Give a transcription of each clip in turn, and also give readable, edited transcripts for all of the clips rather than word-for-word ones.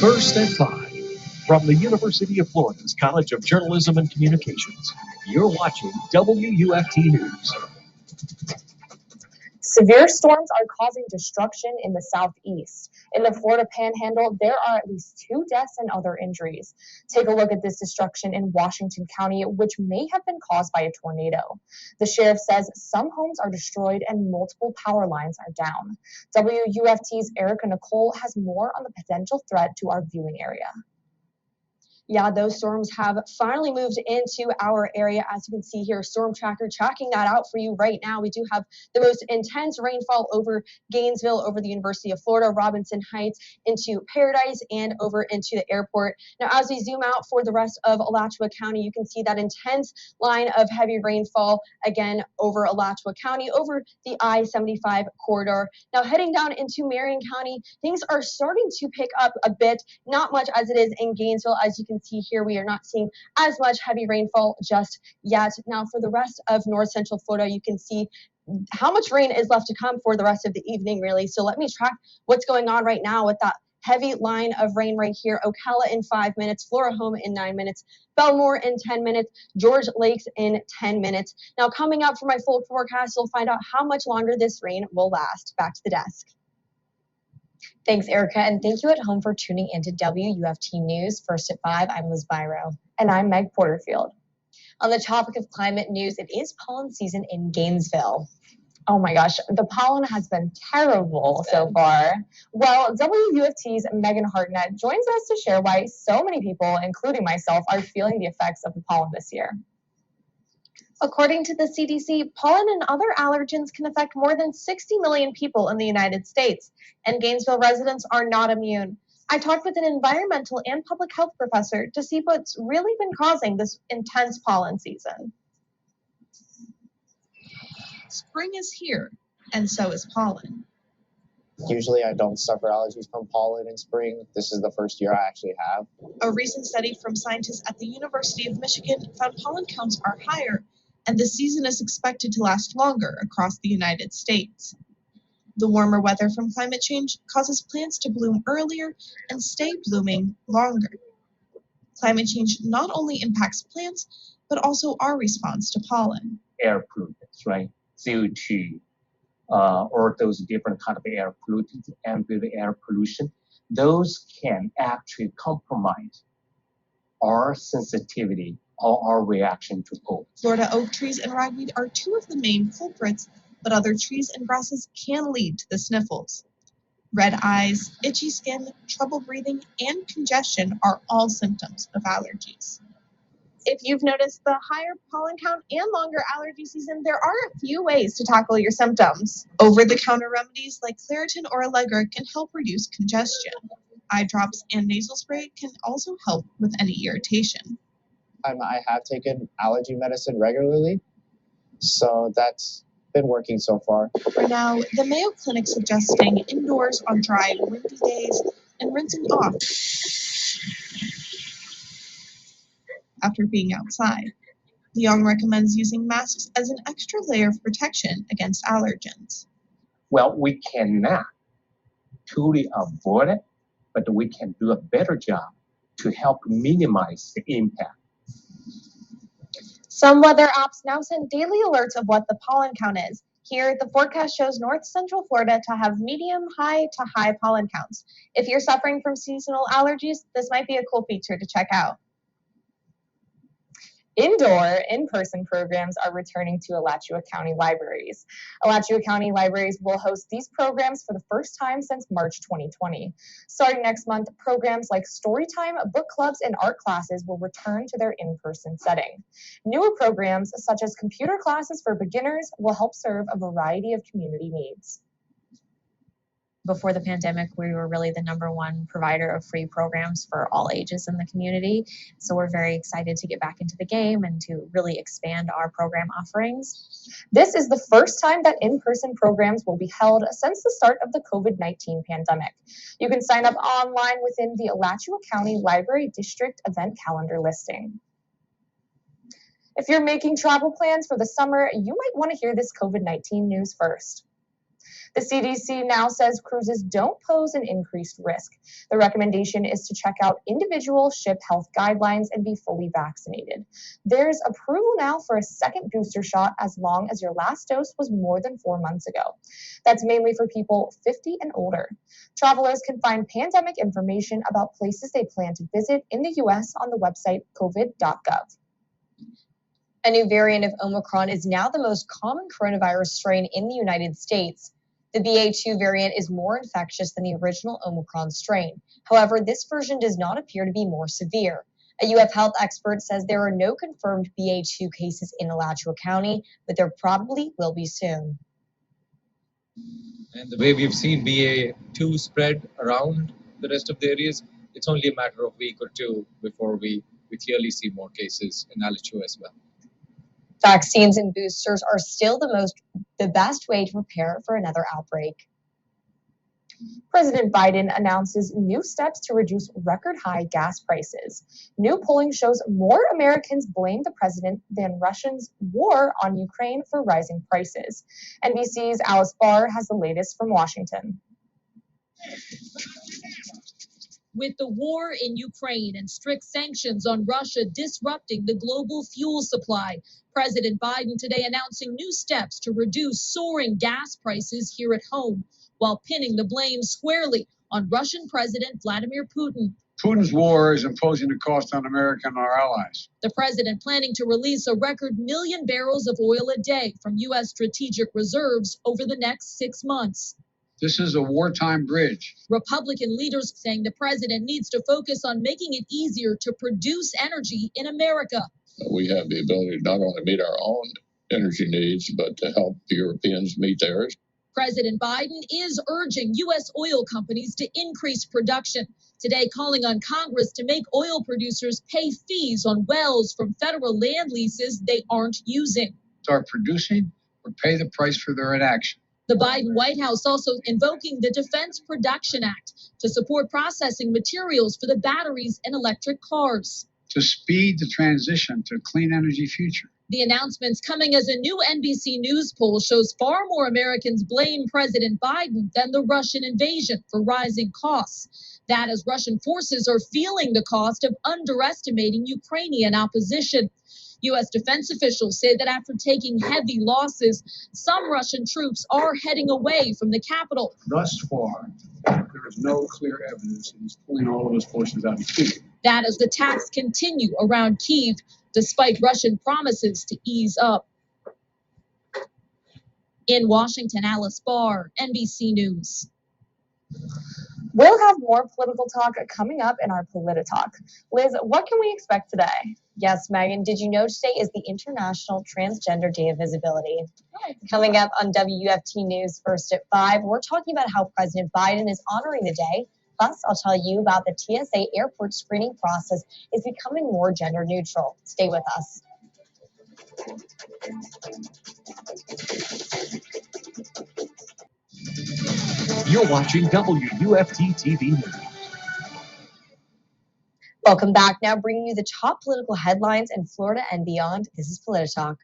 First at 5. From the University of Florida's College of Journalism and Communications, you're watching WUFT News. Severe storms are causing destruction in the southeast. In the Florida Panhandle, there are at least 2 deaths and other injuries. Take a look at this destruction in Washington County, which may have been caused by a tornado. The sheriff says some homes are destroyed and multiple power lines are down. WUFT's Nicole has more on the potential threat to our viewing area. Yeah, those storms have finally moved into our area. As you can see here, Storm Tracker tracking that out for you right now. We do have the most intense rainfall over Gainesville, over the University of Florida, Robinson Heights, into Paradise, and over into the airport. Now, as we zoom out for the rest of Alachua County, you can see that intense line of heavy rainfall again over Alachua County, over the I-75 corridor. Now, heading down into Marion County, things are starting to pick up a bit, not much as it is in Gainesville. As you can see here, we are not seeing as much heavy rainfall just yet. Now, for the rest of north central Florida, you can see how much rain is left to come for the rest of the evening, really. So let me track what's going on right now with that heavy line of rain right here. Ocala in 5 minutes, Florahome in 9 minutes, Belmore in 10 minutes, George Lakes in 10 minutes. Now, coming up for my full forecast, we'll find out how much longer this rain will last. Back to the desk. Thanks, Erica, and thank you at home for tuning into WUFT News. First at 5, I'm Liz Biro. And I'm Megh Porterfield. On the topic of climate news, it is pollen season in Gainesville. Oh my gosh, the pollen has been terrible so far. Well, WUFT's Megh Hartnett joins us to share why so many people, including myself, are feeling the effects of the pollen this year. According to the CDC, pollen and other allergens can affect more than 60 million people in the United States, and Gainesville residents are not immune. I talked with an environmental and public health professor to see what's really been causing this intense pollen season. Spring is here, and so is pollen. Usually I don't suffer allergies from pollen in spring. This is the first year I actually have. A recent study from scientists at the University of Michigan found pollen counts are higher, and the season is expected to last longer across the United States. The warmer weather from climate change causes plants to bloom earlier and stay blooming longer. Climate change not only impacts plants, but also our response to pollen. Air pollutants, right? CO2, or those different kind of air pollutants, ambient air pollution, those can actually compromise our sensitivity or our reaction to pollen. Florida oak trees and ragweed are 2 of the main culprits, but other trees and grasses can lead to the sniffles. Red eyes, itchy skin, trouble breathing, and congestion are all symptoms of allergies. If you've noticed the higher pollen count and longer allergy season, there are a few ways to tackle your symptoms. Over-the-counter remedies like Claritin or Allegra can help reduce congestion. Eye drops and nasal spray can also help with any irritation. I have taken allergy medicine regularly, so that's been working so far. For now, the Mayo Clinic suggests staying indoors on dry, windy days and rinsing off after being outside. Leong recommends using masks as an extra layer of protection against allergens. Well, we cannot totally avoid it, but we can do a better job to help minimize the impact. Some weather apps now send daily alerts of what the pollen count is. Here, the forecast shows north central Florida to have medium, high to high pollen counts. If you're suffering from seasonal allergies, this might be a cool feature to check out. Indoor, in-person programs are returning to Alachua County libraries. Alachua County libraries will host these programs for the first time since March 2020. Starting next month, programs like Storytime, book clubs, and art classes will return to their in-person setting. Newer programs, such as computer classes for beginners, will help serve a variety of community needs. Before the pandemic, we were really the #1 provider of free programs for all ages in the community. So we're very excited to get back into the game and to really expand our program offerings. This is the first time that in-person programs will be held since the start of the COVID-19 pandemic. You can sign up online within the Alachua County Library District event calendar listing. If you're making travel plans for the summer, you might want to hear this COVID-19 news first. The CDC now says cruises don't pose an increased risk. The recommendation is to check out individual ship health guidelines and be fully vaccinated. There's approval now for a second booster shot as long as your last dose was more than 4 months ago. That's mainly for people 50 and older. Travelers can find pandemic information about places they plan to visit in the U.S. on the website covid.gov. A new variant of Omicron is now the most common coronavirus strain in the United States. The BA.2 variant is more infectious than the original Omicron strain. However, this version does not appear to be more severe. A UF health expert says there are no confirmed BA.2 cases in Alachua County, but there probably will be soon. And the way we've seen BA.2 spread around the rest of the areas, it's only a matter of a week or two before we clearly see more cases in Alachua as well. Vaccines and boosters are still the best way to prepare for another outbreak. President Biden announces new steps to reduce record-high gas prices. New polling shows more Americans blame the president than Russia's war on Ukraine for rising prices. NBC's Alice Barr has the latest from Washington. With the war in Ukraine and strict sanctions on Russia disrupting the global fuel supply, President Biden today announcing new steps to reduce soaring gas prices here at home, while pinning the blame squarely on Russian President Vladimir Putin. Putin's war is imposing a cost on America and our allies. The president planning to release a record 1 million barrels of oil a day from U.S. strategic reserves over the next 6 months. This is a wartime bridge. Republican leaders saying the president needs to focus on making it easier to produce energy in America. We have the ability to not only meet our own energy needs, but to help the Europeans meet theirs. President Biden is urging U.S. oil companies to increase production, today calling on Congress to make oil producers pay fees on wells from federal land leases they aren't using. Start producing or pay the price for their inaction. The Biden White House also invoking the Defense Production Act to support processing materials for the batteries in electric cars. To speed the transition to a clean energy future. The announcements coming as a new NBC News poll shows far more Americans blame President Biden than the Russian invasion for rising costs. That as Russian forces are feeling the cost of underestimating Ukrainian opposition. U.S. defense officials say that after taking heavy losses, some Russian troops are heading away from the capital. Thus far, there is no clear evidence that he's pulling all of his forces out of Kyiv. That as the attacks continue around Kyiv, despite Russian promises to ease up. In Washington, Alice Barr, NBC News. We'll have more political talk coming up in our Politi-Talk. Liz, what can we expect today? Yes, Megan, did you know today is the International Transgender Day of Visibility? Right. Coming up on WFT News first at 5, we're talking about how President Biden is honoring the day. Plus, I'll tell you about the TSA airport screening process is becoming more gender neutral. Stay with us. You're watching WUFT TV News. Welcome back. Now bringing you the top political headlines in Florida and beyond. This is Politi-Talk.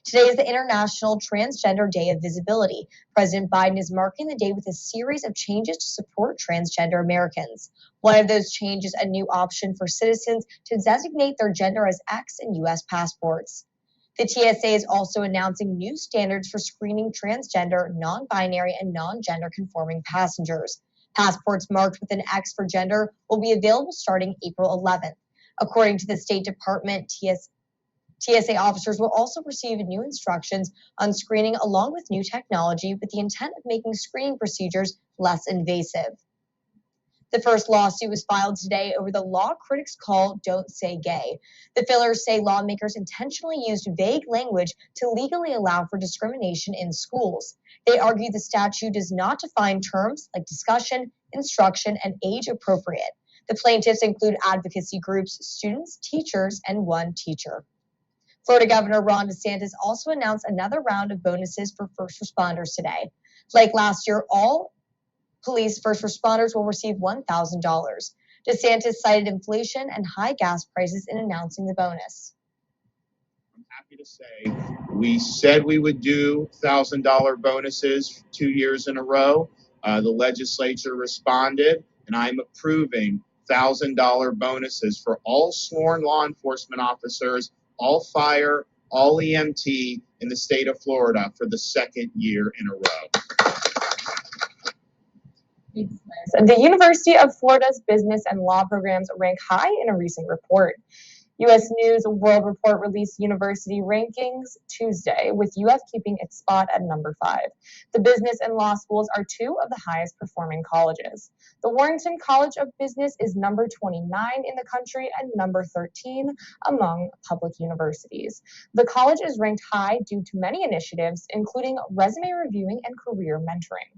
Today is the International Transgender Day of Visibility. President Biden is marking the day with a series of changes to support transgender Americans. One of those changes, a new option for citizens to designate their gender as X in U.S. passports. The TSA is also announcing new standards for screening transgender, non-binary, and non-gender conforming passengers. Passports marked with an X for gender will be available starting April 11th. According to the State Department, TSA officers will also receive new instructions on screening along with new technology with the intent of making screening procedures less invasive. The first lawsuit was filed today over the law critics call Don't Say Gay. The filers say lawmakers intentionally used vague language to legally allow for discrimination in schools. They argue the statute does not define terms like discussion, instruction, and age appropriate. The plaintiffs include advocacy groups, students, teachers, and one teacher. Florida Governor Ron DeSantis also announced another round of bonuses for first responders today. Like last year, all police first responders will receive $1,000. DeSantis cited inflation and high gas prices in announcing the bonus. I'm happy to to say we said we would do $1,000 bonuses 2 years in a row. The legislature responded, and I'm approving $1,000 bonuses for all sworn law enforcement officers, all fire, all EMT in the state of Florida for the second year in a row. The University of Florida's business and law programs rank high in a recent report. U.S. News World Report released university rankings Tuesday, with UF keeping its spot at number 5. The business and law schools are 2 of the highest performing colleges. The Warrington College of Business is number 29 in the country and number 13 among public universities. The college is ranked high due to many initiatives, including resume reviewing and career mentoring.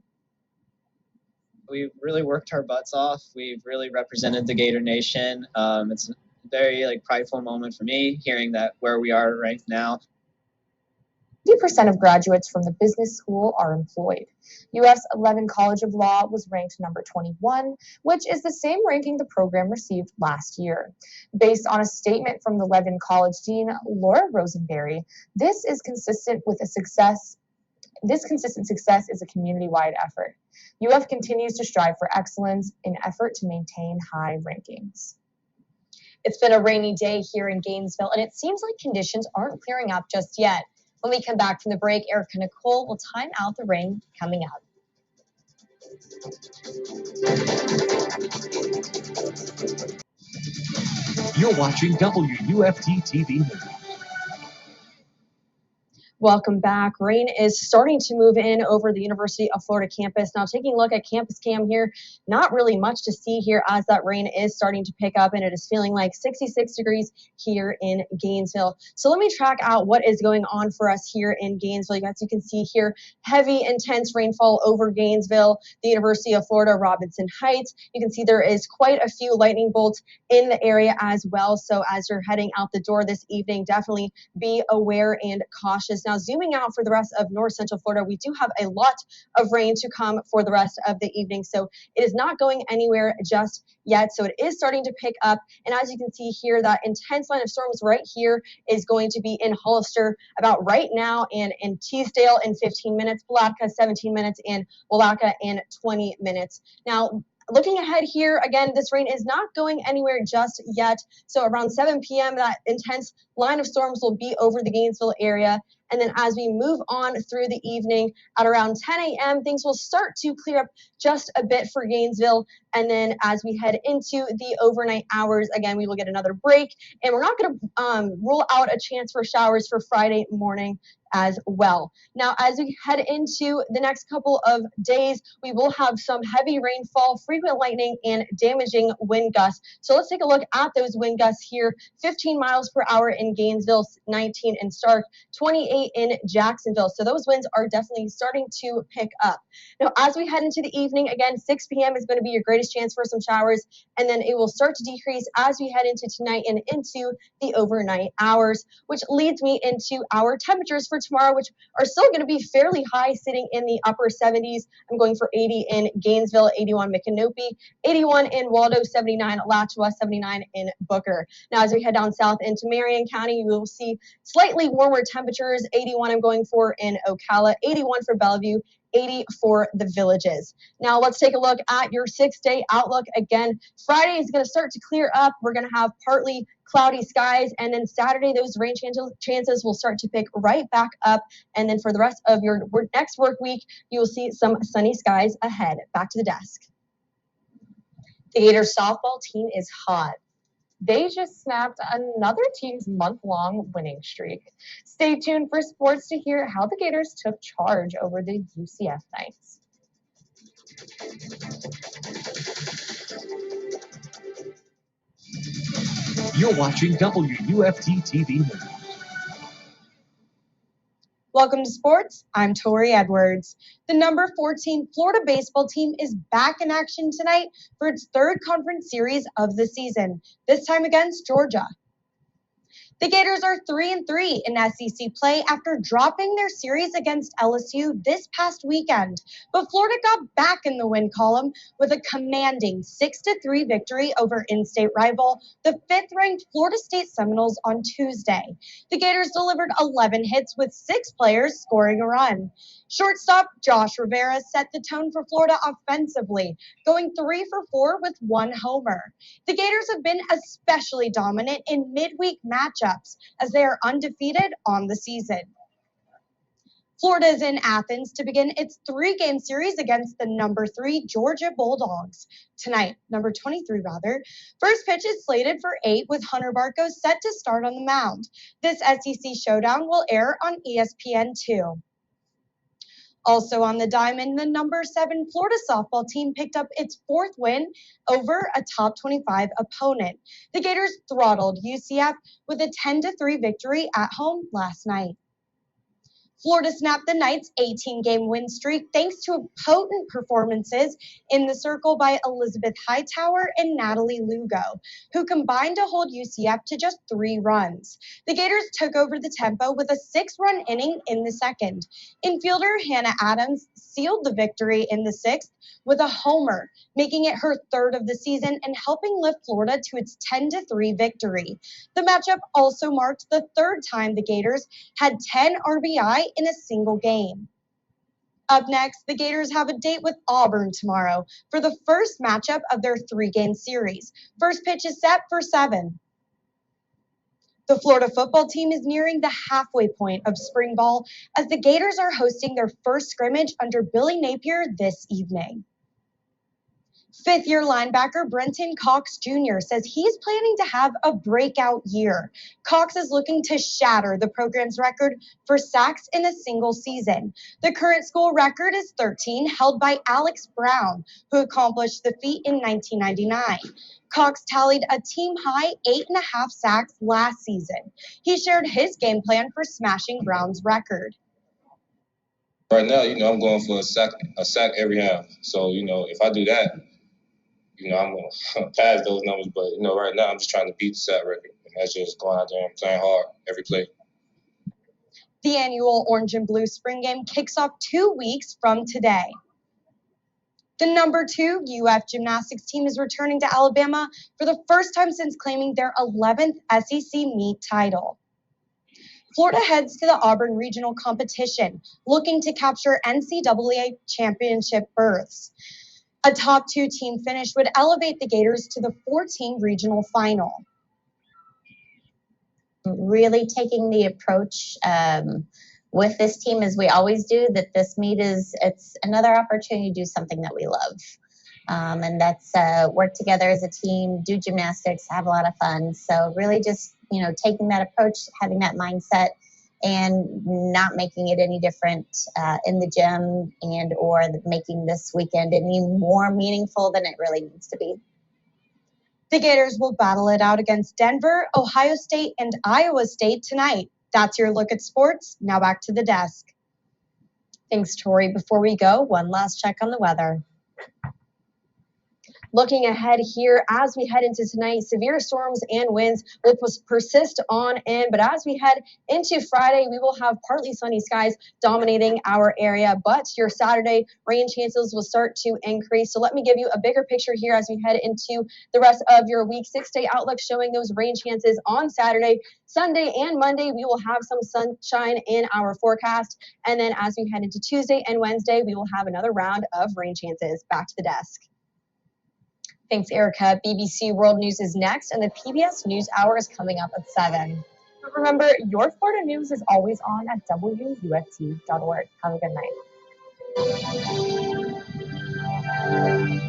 We've really worked our butts off. We've really represented the Gator Nation. It's a very prideful moment for me hearing that where we are right now. 50% of graduates from the business school are employed. UF's 11 College of Law was ranked number 21, which is the same ranking the program received last year. Based on a statement from the Levin College Dean, Laura Rosenberry, this consistent success is a community-wide effort. UF continues to strive for excellence in effort to maintain high rankings. It's been a rainy day here in Gainesville, and it seems like conditions aren't clearing up just yet. When we come back from the break, Erica Nicole will time out the rain coming up. You're watching WUFT-TV News. Welcome back. Rain is starting to move in over the University of Florida campus. Now, taking a look at campus cam here, not really much to see here as that rain is starting to pick up, and it is feeling like 66 degrees here in Gainesville. So let me track out what is going on for us here in Gainesville. As you can see here, heavy, intense rainfall over Gainesville, the University of Florida, Robinson Heights. You can see there is quite a few lightning bolts in the area as well. So as you're heading out the door this evening, definitely be aware and cautious. Now, zooming out for the rest of North Central Florida, we do have a lot of rain to come for the rest of the evening. So it is not going anywhere just yet. So it is starting to pick up. And as you can see here, that intense line of storms right here is going to be in Hollister about right now, and in Teasdale in 15 minutes, Palatka 17 minutes, and Willaca in 20 minutes. Now, looking ahead here, again, this rain is not going anywhere just yet. So around 7 p.m., that intense line of storms will be over the Gainesville area. And then as we move on through the evening at around 10 a.m., things will start to clear up just a bit for Gainesville. And then as we head into the overnight hours, again, we will get another break. And we're not going to rule out a chance for showers for Friday morning as well. Now, as we head into the next couple of days, we will have some heavy rainfall, frequent lightning, and damaging wind gusts. So let's take a look at those wind gusts here. 15 miles per hour in Gainesville, 19 in Stark, 28 in Jacksonville. So those winds are definitely starting to pick up. Now, as we head into the evening, again, 6 p.m. is going to be your greatest chance for some showers, and then it will start to decrease as we head into tonight and into the overnight hours, which leads me into our temperatures for tomorrow, which are still going to be fairly high, sitting in the upper 70s. I'm going for 80 in Gainesville, 81 Micanopy, 81 in Waldo, 79 Alachua, 79 in Booker. Now, as we head down south into Marion County, you will see slightly warmer temperatures. 81 I'm going for in Ocala, 81 for Bellevue, 80 for the Villages. Now let's take a look at your 6-day outlook. Again, Friday is going to start to clear up. We're going to have partly cloudy skies, and then Saturday those rain chances will start to pick right back up. And then for the rest of your next work week, you will see some sunny skies ahead. Back to the desk. The Gators softball team is hot. They just snapped another team's month-long winning streak. Stay tuned for sports to hear how the Gators took charge over the UCF Knights. You're watching WUFT-TV News. Welcome to sports. I'm Tori Edwards. The number 14 Florida baseball team is back in action tonight for its third conference series of the season, this time against Georgia. The Gators are 3-3 in SEC play after dropping their series against LSU this past weekend. But Florida got back in the win column with a commanding 6-3 victory over in-state rival, the 5th-ranked Florida State Seminoles on Tuesday. The Gators delivered 11 hits with 6 players scoring a run. Shortstop Josh Rivera set the tone for Florida offensively, going 3 for 4 with 1 homer. The Gators have been especially dominant in midweek matchups as they are undefeated on the season. Florida is in Athens to begin its 3-game series against the number 3 Georgia Bulldogs. Tonight, number 23 rather. First pitch is slated for 8 with Hunter Barco set to start on the mound. This SEC showdown will air on ESPN2. Also on the diamond, the number 7 Florida softball team picked up its 4th win over a top 25 opponent. The Gators throttled UCF with a 10-3 victory at home last night. Florida snapped the Knights' 18-game win streak thanks to potent performances in the circle by Elizabeth Hightower and Natalie Lugo, who combined to hold UCF to just 3 runs. The Gators took over the tempo with a 6-run inning in the second. Infielder Hannah Adams sealed the victory in the 6th with a homer, making it her 3rd of the season and helping lift Florida to its 10-3 victory. The matchup also marked the 3rd time the Gators had 10 RBI in a single game. Up next, the Gators have a date with Auburn tomorrow for the first matchup of their 3-game series. First pitch is set for 7. The Florida football team is nearing the halfway point of spring ball as the Gators are hosting their first scrimmage under Billy Napier this evening. 5th-year linebacker Brenton Cox Jr. says he's planning to have a breakout year. Cox is looking to shatter the program's record for sacks in a single season. The current school record is 13, held by Alex Brown, who accomplished the feat in 1999. Cox tallied a team-high 8.5 sacks last season. He shared his game plan for smashing Brown's record. Right now, I'm going for a sack every half. So, if I do that, I'm going to pass those numbers. But, right now I'm just trying to beat the sack record. And that's just going out there and playing hard every play. The annual Orange and Blue spring game kicks off 2 weeks from today. The number 2 UF gymnastics team is returning to Alabama for the first time since claiming their 11th SEC meet title. Florida heads to the Auburn regional competition, looking to capture NCAA championship berths. A top 2 team finish would elevate the Gators to the 14 regional final. Really taking the approach with this team as we always do, that this meet it's another opportunity to do something that we love. And that's work together as a team, do gymnastics, have a lot of fun. So really just, taking that approach, having that mindset, and not making it any different in the gym and or making this weekend any more meaningful than it really needs to be. The Gators will battle it out against Denver, Ohio State, and Iowa State tonight. That's your look at sports. Now back to the desk. Thanks, Tori. Before we go, one last check on the weather. Looking ahead here as we head into tonight, severe storms and winds will persist on in. But as we head into Friday, we will have partly sunny skies dominating our area. But your Saturday rain chances will start to increase. So let me give you a bigger picture here as we head into the rest of your week. 6-day outlook showing those rain chances on Saturday, Sunday, and Monday. We will have some sunshine in our forecast. And then as we head into Tuesday and Wednesday, we will have another round of rain chances. Back to the desk. Thanks, Erica. BBC World News is next, and the PBS News Hour is coming up at 7. But remember, your Florida news is always on at WUFT.org. Have a good night.